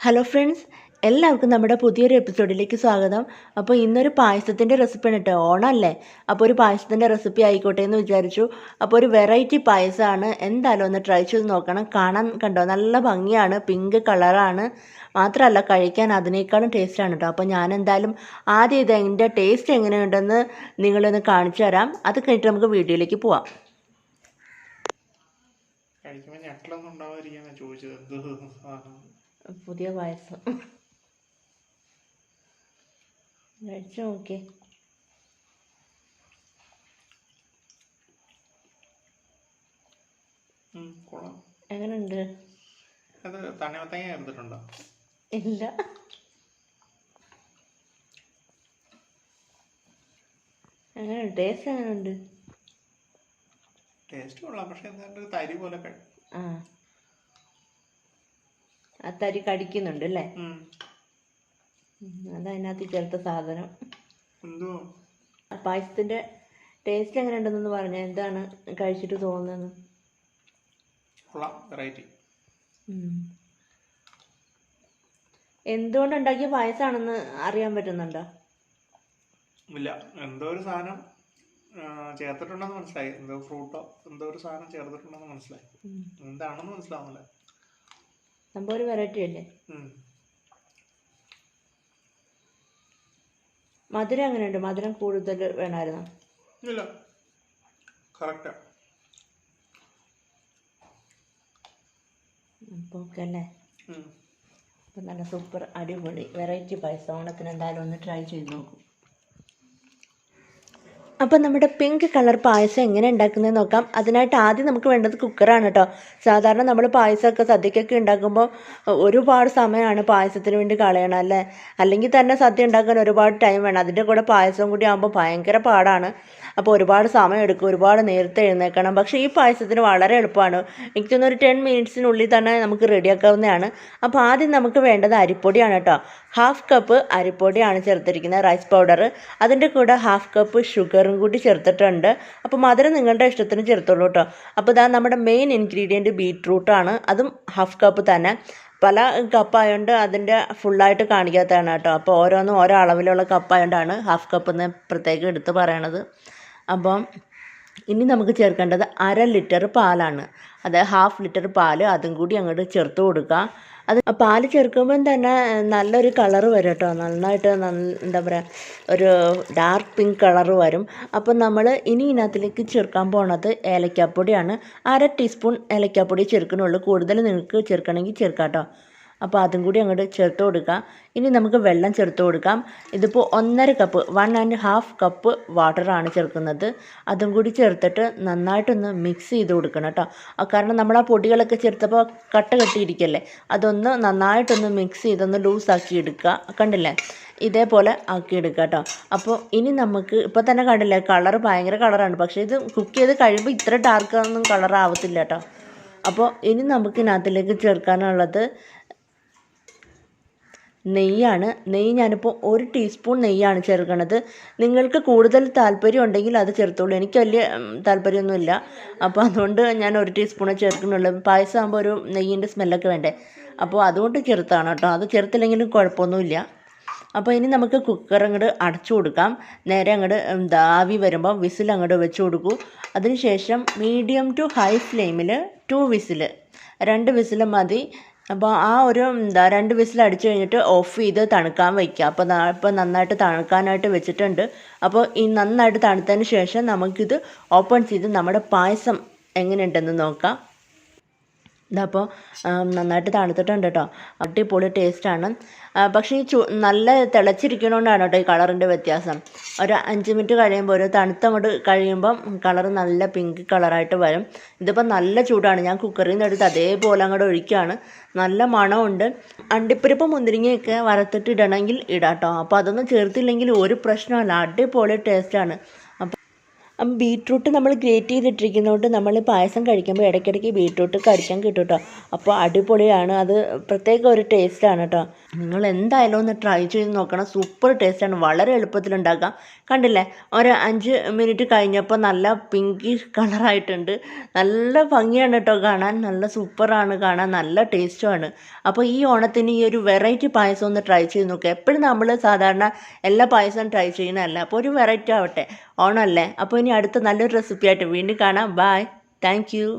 Hello friends, എല്ലാവർക്കും നമ്മുടെ പുതിയൊരു എപ്പിസോഡിലേക്ക് സ്വാഗതം. അപ്പോൾ ഇന്നൊരു പായസത്തിൻ്റെ റെസിപ്പിയാണ് കേട്ടോ. ഓണമല്ലേ, അപ്പോൾ ഒരു പായസത്തിൻ്റെ റെസിപ്പി ആയിക്കോട്ടെ എന്ന് വിചാരിച്ചു. അപ്പോൾ ഒരു വെറൈറ്റി പായസമാണ്, എന്തായാലും ഒന്ന് ട്രൈ ചെയ്ത് നോക്കണം. കാണാൻ കണ്ടോ, നല്ല ഭംഗിയാണ്, പിങ്ക് കളറാണ്, മാത്രമല്ല കഴിക്കാൻ അതിനേക്കാളും ടേസ്റ്റാണ് കേട്ടോ. അപ്പോൾ ഞാൻ എന്തായാലും ആദ്യം ഇതിൻ്റെ ടേസ്റ്റ് എങ്ങനെയുണ്ടെന്ന് നിങ്ങളൊന്ന് കാണിച്ചു തരാം. അത് കഴിഞ്ഞിട്ട് നമുക്ക് വീഡിയോയിലേക്ക് പോവാം. പുതിയ പായസം കഴിച്ചു നോക്കി. എങ്ങനെയുണ്ട്? ഇല്ല, എങ്ങനെയുണ്ട്? ടേസ്റ്റ് എങ്ങനെയുണ്ട്? ടേസ്റ്റ് കൊള്ളാം, പക്ഷെ തരി പോലെ ആ തരി കടിക്കുന്നുണ്ട് അല്ലേ? അതതിനകത്ത് ചേർത്ത സാധനം. പായസത്തിന്റെ ടേസ്റ്റ് എങ്ങനെ ഉണ്ടെന്ന് പറഞ്ഞ, എന്താണ് കഴിച്ചിട്ട് തോന്നുന്നത്? എന്തുകൊണ്ട് ഉണ്ടാക്കിയ പായസമാണെന്ന് അറിയാൻ പറ്റുന്നുണ്ടോ? ഇല്ല, എന്തോ ഒരു സാധനം ചേർത്തിട്ടുണ്ടെന്ന് മനസ്സിലായി. എന്തോ ഫ്രൂട്ടോ എന്തോ ഒരു സാധനം ചേർത്തിട്ടുണ്ടെന്ന് മനസ്സിലായി. എന്താണെന്ന് മനസ്സിലാവുന്നില്ല. സംഭവം ഒരു വെറൈറ്റി അല്ലേ? മധുരം എങ്ങനെയുണ്ട്? മധുരം കൂടുതൽ വേണമായിരുന്നോ? ഇല്ല, കറക്റ്റാ. അപ്പോൾ ഓക്കെ അല്ലേ? അപ്പം നല്ല സൂപ്പർ അടിപൊളി വെറൈറ്റി പായസം. ഓണത്തിന് എന്തായാലും ഒന്ന് ട്രൈ ചെയ്ത് നോക്കും. അപ്പോൾ നമ്മുടെ പിങ്ക് കളർ പായസം എങ്ങനെ ഉണ്ടാക്കുന്നത് നോക്കാം. അതിനായിട്ട് ആദ്യം നമുക്ക് വേണ്ടത് കുക്കറാണ് കേട്ടോ. സാധാരണ നമ്മൾ പായസമൊക്കെ സദ്യക്കൊക്കെ ഉണ്ടാക്കുമ്പോൾ ഒരുപാട് സമയമാണ് പായസത്തിന് വേണ്ടി കളയണം അല്ലേ? അല്ലെങ്കിൽ തന്നെ സദ്യ ഉണ്ടാക്കാൻ ഒരുപാട് ടൈം വേണം. അതിൻ്റെ കൂടെ പായസം കൂടി ആകുമ്പോൾ ഭയങ്കര പാടാണ്. അപ്പോൾ ഒരുപാട് സമയം എടുക്കും, ഒരുപാട് നേരത്തെ എഴുന്നേൽക്കണം. പക്ഷേ ഈ പായസത്തിന് വളരെ എളുപ്പമാണ്. എനിക്ക് തോന്നുന്നു ഒരു 10 മിനിറ്റ്സിനുള്ളിൽ തന്നെ നമുക്ക് റെഡിയാക്കാവുന്നതാണ്. അപ്പോൾ ആദ്യം നമുക്ക് വേണ്ടത് അരിപ്പൊടിയാണ് കേട്ടോ. 1/2 കപ്പ് അരിപ്പൊടിയാണ് ചേർത്തിരിക്കുന്നത്, റൈസ് പൗഡർ. അതിൻ്റെ കൂടെ 1/2 കപ്പ് ഷുഗറും കൂടി ചേർത്തിട്ടുണ്ട്. അപ്പോൾ മധുരം നിങ്ങളുടെ ഇഷ്ടത്തിന് ചേർത്തോളൂ കേട്ടോ. അപ്പോൾ ഇതാ നമ്മുടെ മെയിൻ ഇൻഗ്രീഡിയൻറ്റ് ബീറ്റ്റൂട്ടാണ്, അതും 1/2 കപ്പ് തന്നെ. പല കപ്പായതുകൊണ്ട് അതിൻ്റെ ഫുള്ളായിട്ട് കാണിക്കാത്തതാണ് കേട്ടോ. അപ്പോൾ ഓരോന്നും ഓരോ അളവിലുള്ള കപ്പായതുകൊണ്ടാണ് 1/2 കപ്പ് എന്ന് പ്രത്യേകം എടുത്ത് പറയണത്. അപ്പം ഇനി നമുക്ക് ചേർക്കേണ്ടത് 1/2 ലിറ്റർ പാലാണ്. അത് 1/2 ലിറ്റർ പാൽ, അതും കൂടി അങ്ങോട്ട് ചേർത്ത് കൊടുക്കുക. അത് പാല് ചേർക്കുമ്പം തന്നെ നല്ലൊരു കളറ് വരും കേട്ടോ. നന്നായിട്ട് എന്താ പറയുക, ഒരു ഡാർക്ക് പിങ്ക് കളറ് വരും. അപ്പം നമ്മൾ ഇനി ഇതിനകത്തിലേക്ക് ചേർക്കാൻ പോണത് ഏലക്കാപ്പൊടിയാണ്. 1/2 ടീസ്പൂൺ ഏലക്കാപ്പൊടി ചേർക്കണുള്ളൂ. കൂടുതൽ നിങ്ങൾക്ക് ചേർക്കണമെങ്കിൽ ചേർക്കാം കേട്ടോ. അപ്പോൾ അതും കൂടി അങ്ങോട്ട് ചേർത്ത് കൊടുക്കുക. ഇനി നമുക്ക് വെള്ളം ചേർത്ത് കൊടുക്കാം. ഇതിപ്പോൾ 1.5 കപ്പ് 1.5 കപ്പ് വാട്ടറാണ് ചേർക്കുന്നത്. അതും കൂടി ചേർത്തിട്ട് നന്നായിട്ടൊന്ന് മിക്സ് ചെയ്ത് കൊടുക്കണം കേട്ടോ. കാരണം നമ്മൾ ആ പൊടികളൊക്കെ ചേർത്തപ്പോൾ കട്ട കെട്ടിയിരിക്കല്ലേ, അതൊന്ന് നന്നായിട്ടൊന്ന് മിക്സ് ചെയ്തൊന്ന് ലൂസാക്കി എടുക്കുക. കണ്ടില്ലേ, ഇതേപോലെ ആക്കിയെടുക്കുക കേട്ടോ. അപ്പോൾ ഇനി നമുക്ക് ഇപ്പോൾ തന്നെ കണ്ടില്ലേ, കളർ ഭയങ്കര കളറാണ്. പക്ഷേ ഇത് കുക്ക് ചെയ്ത് കഴിയുമ്പോൾ ഇത്ര ഡാർക്കൊന്നും കളറാവത്തില്ല കേട്ടോ. അപ്പോൾ ഇനി നമുക്ക് ഇതിനകത്തിലേക്ക് ചേർക്കാനുള്ളത് നെയ്യാണ്. നെയ്യ് ഞാനിപ്പോൾ 1 ടീസ്പൂൺ നെയ്യാണ് ചേർക്കണത്. നിങ്ങൾക്ക് കൂടുതൽ താല്പര്യം ഉണ്ടെങ്കിൽ അത് ചേർത്തോളൂ. എനിക്ക് വലിയ താല്പര്യമൊന്നുമില്ല, അപ്പോൾ അതുകൊണ്ട് ഞാൻ 1 ടീസ്പൂണേ ചേർക്കുന്നുള്ളൂ. പായസം ആകുമ്പോൾ ഒരു നെയ്യിൻ്റെ സ്മെല്ലൊക്കെ വേണ്ടേ, അപ്പോൾ അതുകൊണ്ട് ചേർത്താണ് കേട്ടോ. അത് ചേർത്തില്ലെങ്കിലും കുഴപ്പമൊന്നുമില്ല. അപ്പോൾ ഇനി നമുക്ക് കുക്കർ അങ്ങോട്ട് അടച്ചു കൊടുക്കാം. നേരെ അങ്ങോട്ട് ആവി വരുമ്പോൾ വിസിൽ അങ്ങോട്ട് വെച്ച് കൊടുക്കൂ. അതിനുശേഷം മീഡിയം ടു ഹൈ ഫ്ലെയിമിൽ 2 വിസിൽ, 2 വിസിൽ മതി. അപ്പോൾ ആ ഒരു 2 വിസിൽ അടിച്ചു കഴിഞ്ഞിട്ട് ഓഫ് ചെയ്ത് തണുക്കാൻ വയ്ക്കുക. അപ്പോൾ നന്നായിട്ട് തണുക്കാനായിട്ട് വെച്ചിട്ടുണ്ട്. അപ്പോൾ ഈ നന്നായിട്ട് തണുത്തതിന് ശേഷം നമുക്കിത് ഓപ്പൺ ചെയ്ത് നമ്മുടെ പായസം എങ്ങനെയുണ്ടെന്ന് നോക്കാം. ഇതപ്പോൾ നന്നായിട്ട് തണുത്തിട്ടുണ്ട് കേട്ടോ. അടിപൊളി ടേസ്റ്റാണ്. പക്ഷേ ഈ നല്ല തിളച്ചിരിക്കണോണ്ടാണ് കേട്ടോ ഈ കളറിൻ്റെ വ്യത്യാസം. ഒരു 5 മിനിറ്റ് കഴിയുമ്പോൾ, ഒരു തണുത്തങ്ങോട്ട് കഴിയുമ്പം കളർ നല്ല പിങ്ക് കളറായിട്ട് വരും. ഇതിപ്പോൾ നല്ല ചൂടാണ്. ഞാൻ കുക്കറിൽ നിന്ന് എടുത്ത് അതേപോലെ അങ്ങോട്ട് ഒഴിക്കുകയാണ്. നല്ല മണമുണ്ട്. അണ്ടിപ്പരിപ്പ് മുന്തിരിങ്ങയൊക്കെ വറുത്തിട്ട് ഇടണമെങ്കിൽ ഇടാം കേട്ടോ. അപ്പോൾ അതൊന്നും ചേർത്തില്ലെങ്കിൽ ഒരു പ്രശ്നമല്ല, അടിപൊളി ടേസ്റ്റാണ്. അപ്പം ബീട്രൂട്ട് നമ്മൾ ഗ്രേറ്റ് ചെയ്തിട്ടിരിക്കുന്നതുകൊണ്ട് നമ്മൾ പായസം കഴിക്കുമ്പോൾ ഇടയ്ക്കിടയ്ക്ക് ബീട്രൂട്ട് കടിക്കാൻ കിട്ടും കേട്ടോ. അപ്പോൾ അടിപൊളിയാണ്, അത് പ്രത്യേക ഒരു ടേസ്റ്റാണ് കേട്ടോ. നിങ്ങൾ എന്തായാലും ഒന്ന് ട്രൈ ചെയ്ത് നോക്കണം. സൂപ്പർ ടേസ്റ്റാണ്, വളരെ എളുപ്പത്തിൽ ഉണ്ടാക്കാം. കണ്ടില്ലേ, ഒരു 5 മിനിറ്റ് കഴിഞ്ഞപ്പോൾ നല്ല പിങ്കിഷ് കളറായിട്ടുണ്ട്. നല്ല ഭംഗിയാണ് കേട്ടോ കാണാൻ, നല്ല സൂപ്പറാണ് കാണാൻ, നല്ല ടേസ്റ്റുമാണ്. അപ്പോൾ ഈ ഓണത്തിന് ഈ ഒരു വെറൈറ്റി പായസം ഒന്ന് ട്രൈ ചെയ്ത് നോക്കുക. എപ്പോഴും നമ്മൾ സാധാരണ എല്ലാ പായസവും ട്രൈ ചെയ്യുന്നതല്ല, അപ്പോൾ ഒരു വെറൈറ്റി ആവട്ടെ, ഓണമല്ലേ. അപ്പോൾ ഇനി അടുത്ത നല്ലൊരു റെസിപ്പി ആയിട്ട് വീണ്ടും കാണാം. Bye, thank U.